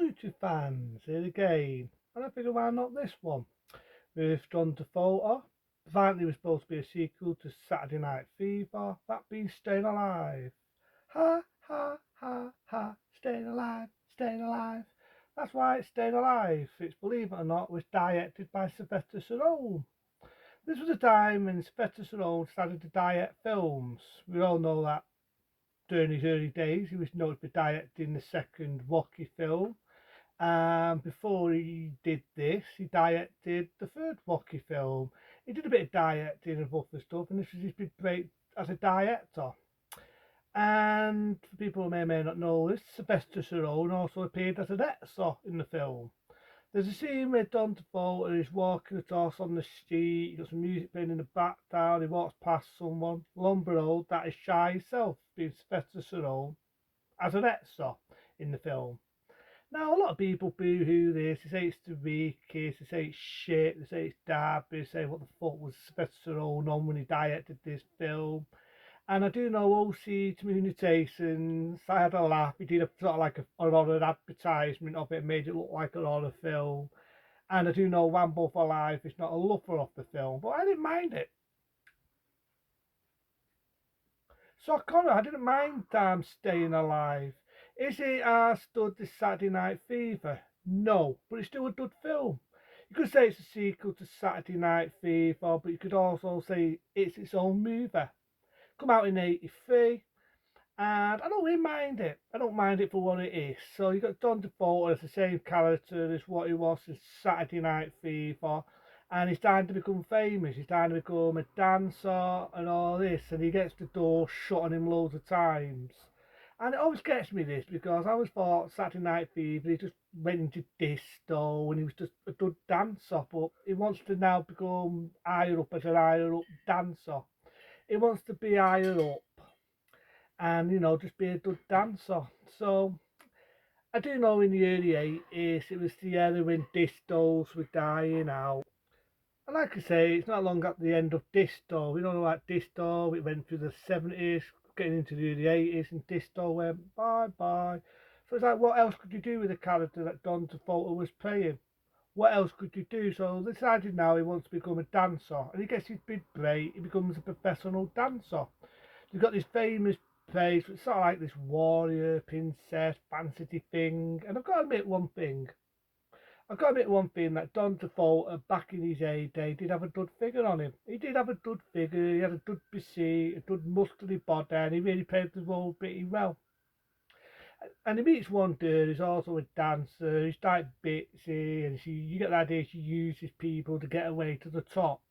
YouTube fans, here again, and I figured why not this one with John Travolta. Apparently, it was supposed to be a sequel to Saturday Night Fever, that being Staying Alive. Ha ha ha ha, staying alive, staying alive. That's why it's Staying Alive. It's, believe it or not, was directed by Sylvester Stallone. This was a time when Sylvester Stallone started to direct films. We all know that during his early days, he was known for directing the second Rocky film. Before he did this, he directed the third Rocky film. He did a bit of directing and other stuff, and this was his big break as a director. And for people who may not know this, Sylvester Stallone also appeared as an extra in the film. There's a scene where Don Travolta is walking across on the street, you got some music playing in the background, he walks past someone, lo and behold, that is Shy himself, being Sylvester Stallone, as an extra in the film. Now, a lot of people boo hoo this, they say it's the weakest, they say it's shit, they say it's dark, they say what the fuck was Sylvester Stallone on when he directed this film. And I do know OC Communications, I had a laugh, he did a sort of like a horror advertisement of it, made it look like a horror film. And I do know Rambo for Life is not a lover of the film, but I didn't mind it. So Connor, I didn't mind Staying Alive. Is it as good as Saturday Night Fever? No, but it's still a good film. You could say it's a sequel to Saturday Night Fever, but you could also say it's its own movie. Come out in '83, and I don't really mind it. I don't mind it for what it is. So you got Don Travolta as the same character as what he was in Saturday Night Fever, and he's starting to become famous. He's starting to become a dancer and all this, and he gets the door shut on him loads of times. And it always gets me this because I always thought Saturday Night Fever he just went into disco and he was just a good dancer, but he wants to now become higher up as an higher up dancer. He wants to be higher up and just be a good dancer. So I do know in the early 80s it was the era when distos were dying out. And like I say, it's not long at the end of disto. We don't know about disto, it went through the 70s, getting into the early 80s, and disto went bye bye. So it's like, what else could you do with a character that Don Travolta was playing? What else could you do? So they decided now he wants to become a dancer, and he gets his big break, he becomes a professional dancer. You've got this famous place, it's sort of like this warrior, princess, fantasy thing. And I've got to admit one thing that Don Travolta, back in his heyday, did have a good figure on him. He did have a good figure, he had a good physique, a good muscly body, and he really played the role pretty well. And he meets one dude who's also a dancer, he's like bitsy, and you get the idea she uses people to get away to the top.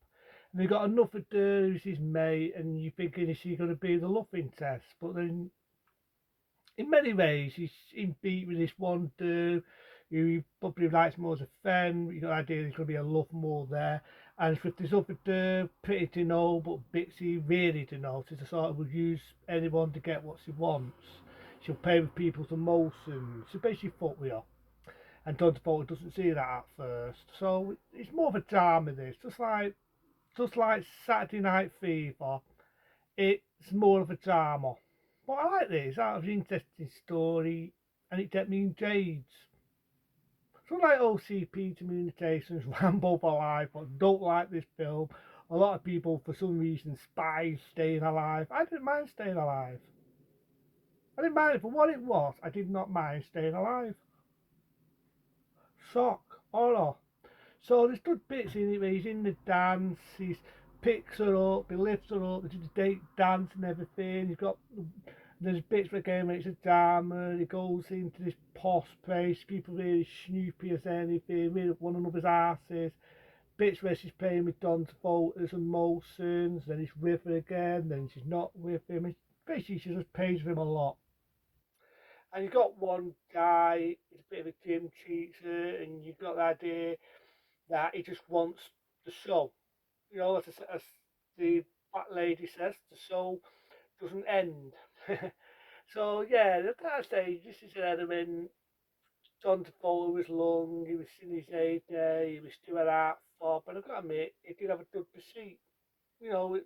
And they got another dude who's his mate, and you're thinking, is she going to be the love interest? But then, in many ways, he's in beat with this one dude who he probably likes more as a friend. You got the idea there's going to be a love more there. And with this other dude, pretty to know, but bitsy really to know. She's the sort of will use anyone to get what she wants. She'll play with people's emotions. She'll basically fuck with you. And Don Travolta doesn't see that at first. So it's more of a drama this, just like Saturday Night Fever, it's more of a drama. But I like this. That was an interesting story, and it kept me engaged. So like OCP Communications, Rambo for Life, but don't like this film. A lot of people, for some reason, spies Staying Alive. I didn't mind Staying Alive. I didn't mind it for what it was. I did not mind Staying Alive. Shock, horror. So there's good bits in it where he's in the dance, he picks her up, he lifts her up, they do the date dance and everything. There's bits where again when it's a drama, he goes into this posh place, people really snoopy as anything, really one another's asses. Bits where she's playing with Don Travolta's emotions, then he's with her again, then she's not with him. Basically, she just plays with him a lot. And you've got one guy, he's a bit of a gym cheater, and you've got the idea that he just wants the show. As the fat lady says, the show doesn't end. So yeah, I say this is an element. John Travolta was long, he was in his heyday, he was doing art for, but I've got to admit, he did have a good physique. You know,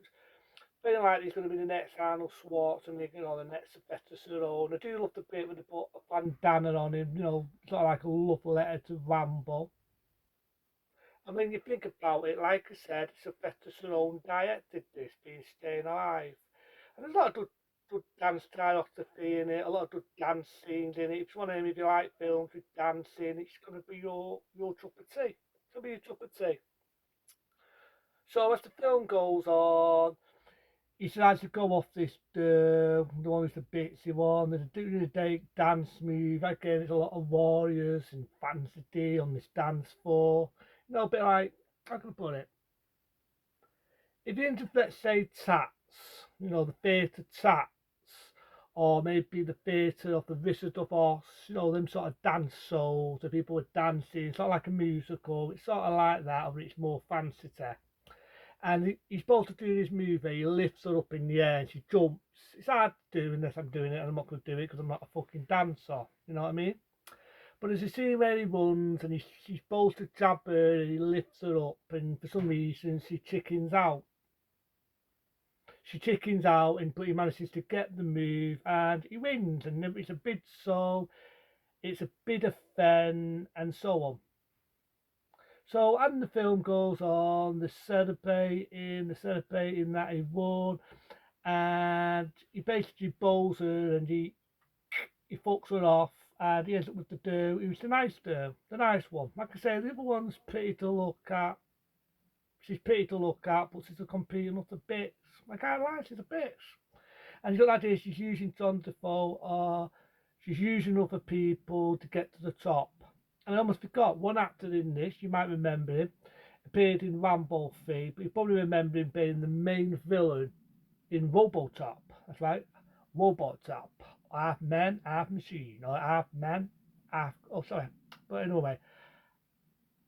feeling like he's going to be the next Arnold Schwarzenegger or the next Sylvester Stallone. I do love the bit with the put a bandana on him, sort of like a love letter to Rambo. And when you think about it, like I said, Sylvester Stallone directed this, being Staying Alive. And there's a lot of good dance choreography in it, a lot of good dance scenes in it. If you want to, if you like films with dancing, it's going to be your cup of tea. It's going to be your cup of tea. So as the film goes on, he decides to go off the one with the bitsy one. There's doing a dance move. Again, it's a lot of warriors and fantasy on this dance floor. A bit like, how can I put it? If you're into, let's say, tats, the theatre tats, or maybe the theatre of the Wizard of Oz, them sort of dance shows where people are dancing, it's not like a musical, it's sort of like that, or it's more fancy. And he's supposed to do this move where he lifts her up in the air and she jumps. It's hard to do unless I'm doing it, and I'm not going to do it because I'm not a fucking dancer, you know what I mean? But there's a scene where he runs and she's supposed to jab her and he lifts her up, and for some reason she chickens out. But he manages to get the move and he wins. And it's a bid so, it's a bit of fun, and so on. So, and the film goes on, the celebrating that he won, and he basically bowls her and he fucks her off, and he ends up with the do. It was the nice one. Like I say, the other one's pretty to look at. She's pretty to look at, but she's a complete and utter bitch. I can't lie, she's a bitch. And you got that idea, she's using John Defoe, or she's using other people to get to the top. And I almost forgot, one actor in this, you might remember him, appeared in Rambo 3, but you probably remember him being the main villain in Robotop. That's right, Robotop. Half man, half machine, or half man, half, but anyway,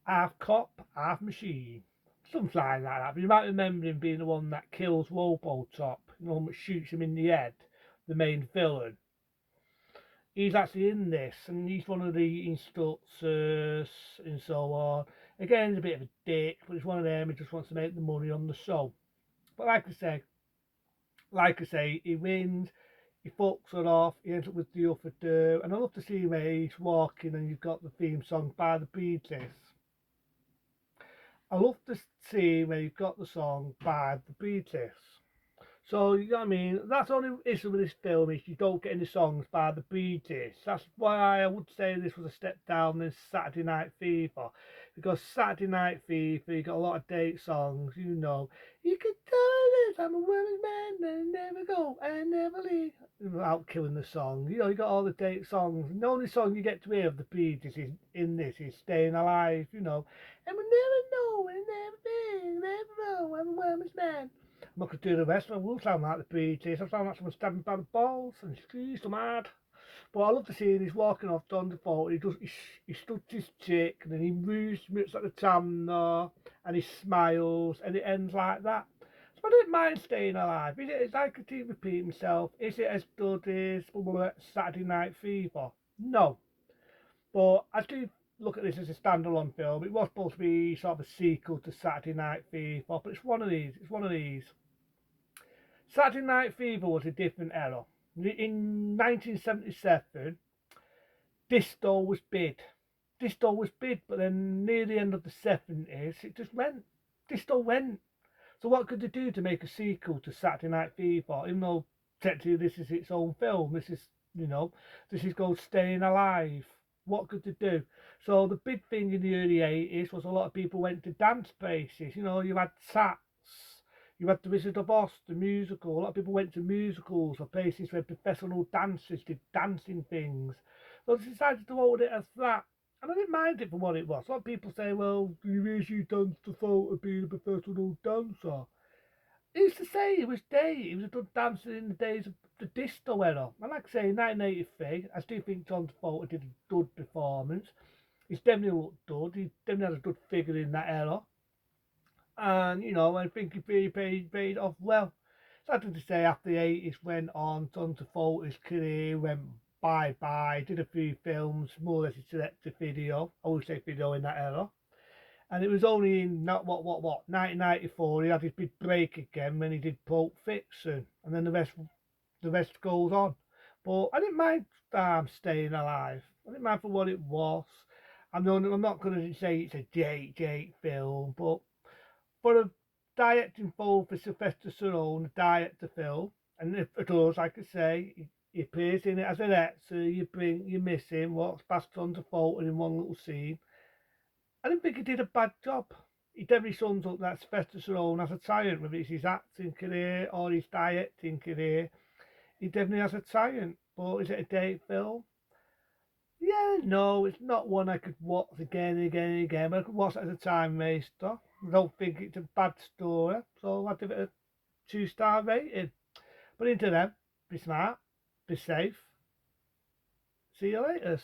half cop, half machine. Something like that. But you might remember him being the one that kills Robotop, that shoots him in the head, the main villain. He's actually in this, and he's one of the instructors and so on. Again, he's a bit of a dick, but he's one of them who just wants to make the money on the show. But like I say, he wins, he fucks her off, he ends up with the other two, and I love to see where he's walking and you've got the theme song by the Bee Gees. I love to see where you've got the song by the Bee Gees. So, you know what I mean? That's the only issue with this film is you don't get any songs by the Bee Gees. That's why I would say this was a step down than Saturday Night Fever. Because Saturday Night Fever, you got a lot of date songs, You can tell this, I'm a woman's man, and never go, and never leave. Without killing the song. You got all the date songs. And the only song you get to hear of the Bee Gees in this is Staying Alive, And we never know, and never be, never know, I'm a woman's man. I'm not going to do the rest, I will sound like the Bee Gees. I sound like someone stabbing by the balls, and he's so mad. But I love to see him, he's walking off John Defoe, he studs his chick, and then he moves at the camera, and he smiles, and it ends like that. So I don't mind Staying Alive. It's like I keep repeating myself, is it as good as Saturday Night Fever? No. But I do look at this as a standalone film. It was supposed to be sort of a sequel to Saturday Night Fever, but it's one of these. Saturday Night Fever was a different era. In 1977, Disto was big. But then near the end of the 70s, it just went. Disto went. So what could they do to make a sequel to Saturday Night Fever? Even though technically this is its own film, this is called Staying Alive. What could they do? So the big thing in the early 80s was a lot of people went to dance places. You had Sats, you had the Wizard of Oz, the musical. A lot of people went to musicals or places where professional dancers did dancing things. So they decided to hold it as that. And I didn't mind it for what it was. A lot of people say, well, you wish you done the thought of being a professional dancer. He used to say he was a good dancer in the days of the disco era. And like I say, in 1983, I still think John Travolta did a good performance. He's definitely looked good. He definitely had a good figure in that era. And, I think he paid off well. Something to say, after the 80s went on, John Travolta's career went bye-bye, did a few films, more or less a selective video. I would say video in that era. And it was only in 1994 he had his big break again when he did Pulp Fiction, and then the rest goes on. But I didn't mind Staying Alive. I didn't mind for what it was. I'm not going to say it's a Jake film, but for a directing film for Sylvester Stallone, a director film, and if it does, like I say, he appears in it as an actor. You miss him. What's passed on to Fulton in one little scene. I didn't think he did a bad job. He definitely sums up that Sylvester Stallone as a talent, whether it's his acting career or his directing career. He definitely has a talent. But is it a date film? Yeah, no, it's not one I could watch again and again and again, but I could watch it as a time waster. I don't think it's a bad story, so I'd give it a 2-star rating. But into them, be smart, be safe. See you later.